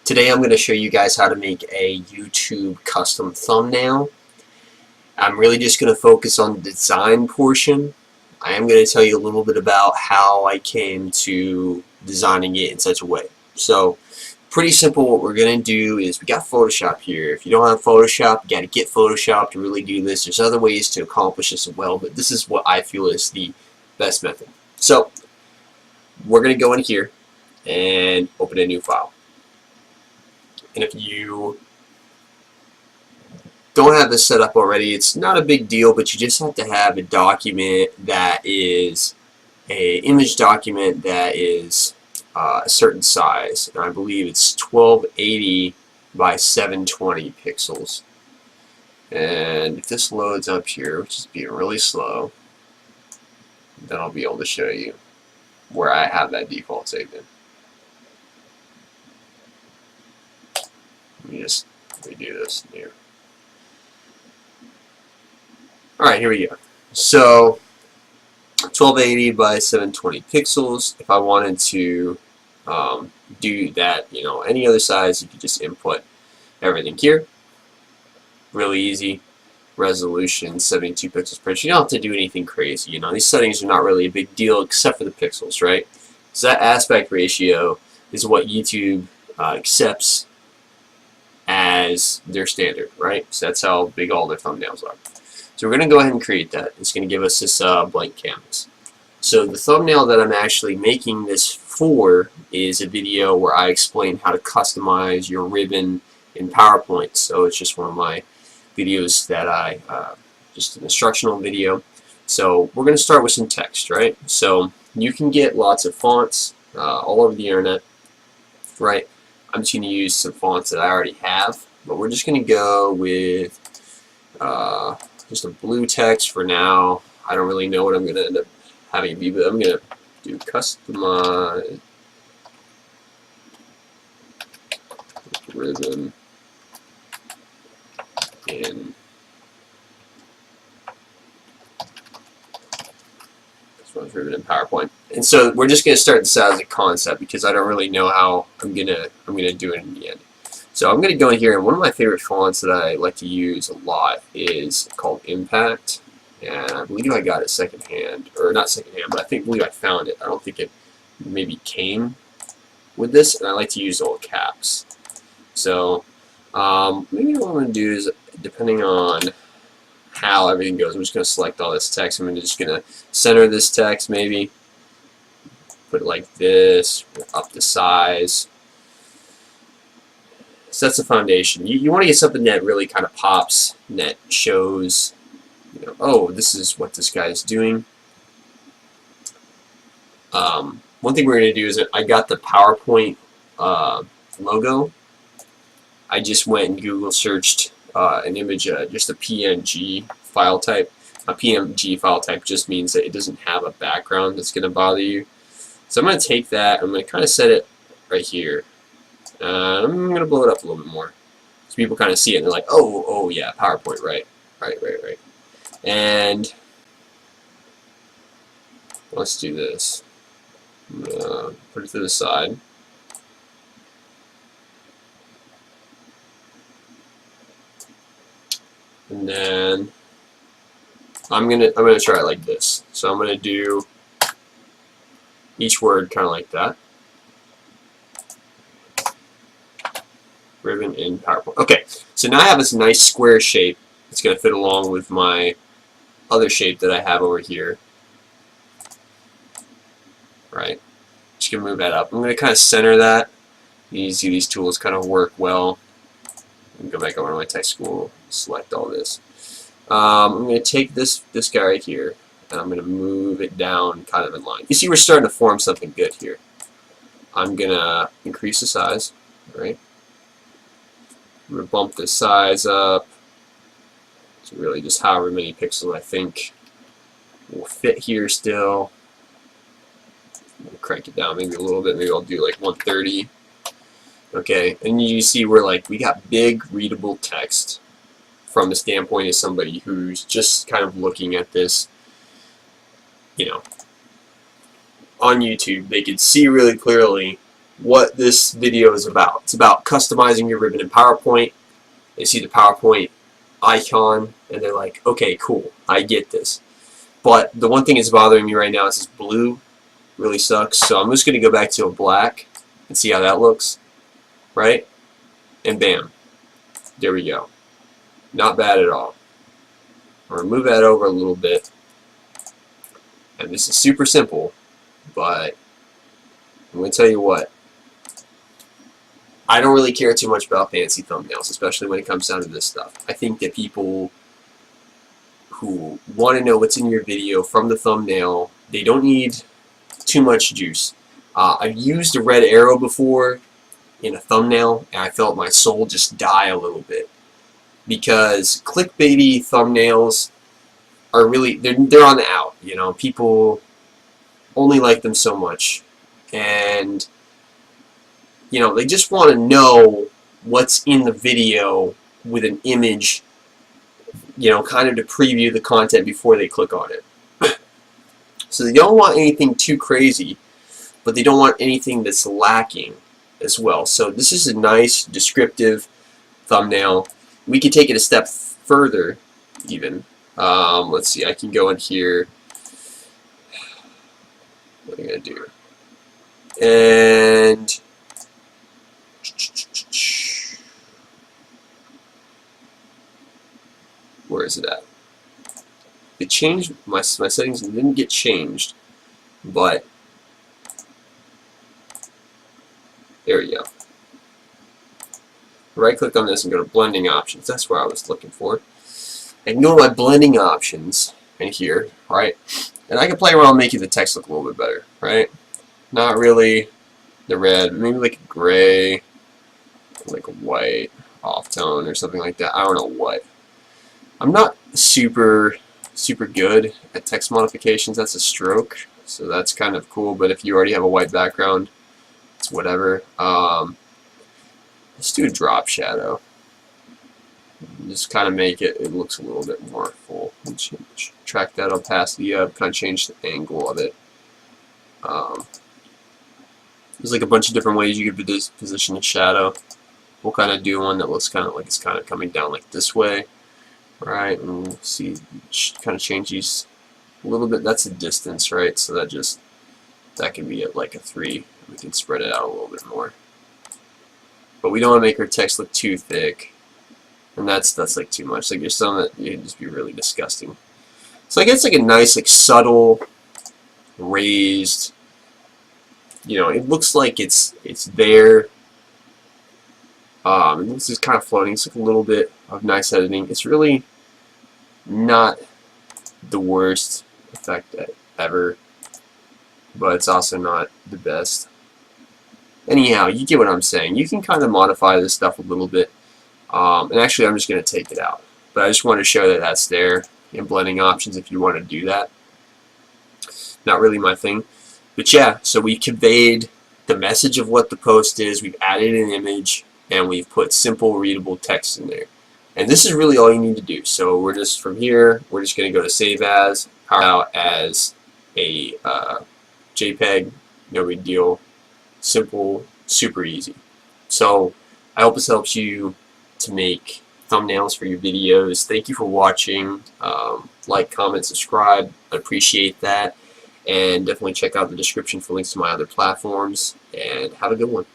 Today I'm going to show you guys how to make a YouTube custom thumbnail. I'm really just going to focus on the design portion. I am going to tell you a little bit about how I came to designing it in such a way. So, pretty simple. What we're going to do is we got Photoshop here. If you don't have Photoshop, you got to get Photoshop to really do this. There's other ways to accomplish this as well, but this is what I feel is the best method. So, we're going to go in here and open a new file. And if you don't have this set up already, it's not a big deal, but you just have to have a document that is an image document that is a certain size. And I believe it's 1280 by 720 pixels. And if this loads up here, which is being really slow, then I'll be able to show you where I have that default saved in. Let me just redo this here. Alright, here we go. So, 1280 by 720 pixels. If I wanted to do that, any other size, you could just input everything here. Really easy. Resolution 72 pixels per inch. You don't have to do anything crazy. These settings are not really a big deal except for the pixels, right? So that aspect ratio is what YouTube accepts as their standard, right? So that's how big all their thumbnails are. So we're going to go ahead and create that. It's going to give us this blank canvas. So the thumbnail that I'm actually making this for is a video where I explain how to customize your ribbon in PowerPoint. So it's just one of my videos that just an instructional video. So we're going to start with some text, right? So you can get lots of fonts all over the internet, right? I'm just going to use some fonts that I already have, but we're just going to go with just a blue text for now. I don't really know what I'm going to end up having it be, but I'm going to do customize ribbon in ribbon in PowerPoint. And so we're just going to start this out as a concept because I don't really know how I'm gonna do it in the end. So I'm going to go in here, and one of my favorite fonts that I like to use a lot is called Impact, and I believe I got it secondhand, or not secondhand, but I believe I found it. I don't think it maybe came with this, and I like to use all caps. So maybe what I'm going to do is, depending on how everything goes, I'm just going to select all this text. I'm just going to center this text, maybe put it like this, up the size. So that's the foundation. You want to get something that really kind of pops, and that shows, oh, this is what this guy is doing. One thing we're going to do is I got the PowerPoint logo. I just went and Google searched an image, just a PNG file type. A PNG file type just means that it doesn't have a background that's going to bother you. So I'm going to take that, I'm going to kind of set it right here. I'm going to blow it up a little bit more so people kind of see it and they're like, oh yeah, PowerPoint, right. And let's do this. I'm going to put it to the side. And then I'm gonna try it like this. So I'm gonna do each word kind of like that. Ribbon in PowerPoint. Okay, so now I have this nice square shape. It's gonna fit along with my other shape that I have over here. Right. Just gonna move that up. I'm gonna kind of center that. You see these tools kind of work well. Go back over to my text tool, select all this. I'm going to take this guy right here, and I'm going to move it down kind of in line. You see we're starting to form something good here. I'm going to increase the size, right? I'm going to bump the size up to really just however many pixels I think will fit here still. I'm going to crank it down maybe a little bit. Maybe I'll do like 130. Okay, and you see we got big readable text from the standpoint of somebody who's just kind of looking at this, on YouTube. They could see really clearly what this video is about. It's about customizing your ribbon in PowerPoint. They see the PowerPoint icon and they're like, okay, cool, I get this. But the one thing that's bothering me right now is this blue really sucks. So I'm just going to go back to a black and see how that looks, right? And bam, there we go. Not bad at all. I'm going to move that over a little bit. And this is super simple, but I'm going to tell you what. I don't really care too much about fancy thumbnails, especially when it comes down to this stuff. I think that people who want to know what's in your video from the thumbnail, they don't need too much juice. I've used a red arrow before in a thumbnail, and I felt my soul just die a little bit. Because clickbaity thumbnails are really, they're on the out. You know, people only like them so much. And you know, they just want to know what's in the video with an image, you know, kind of to preview the content before they click on it. So they don't want anything too crazy, but they don't want anything that's lacking as well. So this is a nice descriptive thumbnail. We can take it a step further even. Let's see, I can go in here. What am I going to do? And where is it at? It changed, my settings didn't get changed, but there we go. Right click on this and go to blending options. That's where I was looking for. I can go to my blending options in here, right? And I can play around making the text look a little bit better, right? Not really the red, maybe like a gray, like a white off tone or something like that. I don't know what. I'm not super good at text modifications. That's a stroke, so that's kind of cool. But if you already have a white background, it's whatever. Let's do a drop shadow. Just kind of make it looks a little bit more full. Track that opacity up, kind of change the angle of it. There's like a bunch of different ways you could position a shadow. We'll kind of do one that looks kind of like it's kind of coming down like this way, right? And we'll see, kind of change these a little bit. That's a distance, right? So that can be at like a 3. We can spread it out a little bit more. But we don't want to make our text look too thick, and that's like too much. Like, there's some that it'd just be really disgusting. So I guess like a nice, like subtle, raised. You know, it looks like it's there. It looks just kind of floating. It's like a little bit of nice editing. It's really not the worst effect ever, but it's also not the best. Anyhow, you get what I'm saying. You can kind of modify this stuff a little bit. And actually, I'm just going to take it out. But I just want to show that that's there in blending options if you want to do that. Not really my thing. But yeah, so we conveyed the message of what the post is. We've added an image, and we've put simple, readable text in there. And this is really all you need to do. So we're just, from here, we're just going to go to Save As, power out as a JPEG, no big deal. Simple, super easy. So I hope this helps you to make thumbnails for your videos. Thank you for watching. Like, comment, subscribe. I appreciate that. And definitely check out the description for links to my other platforms. And have a good one.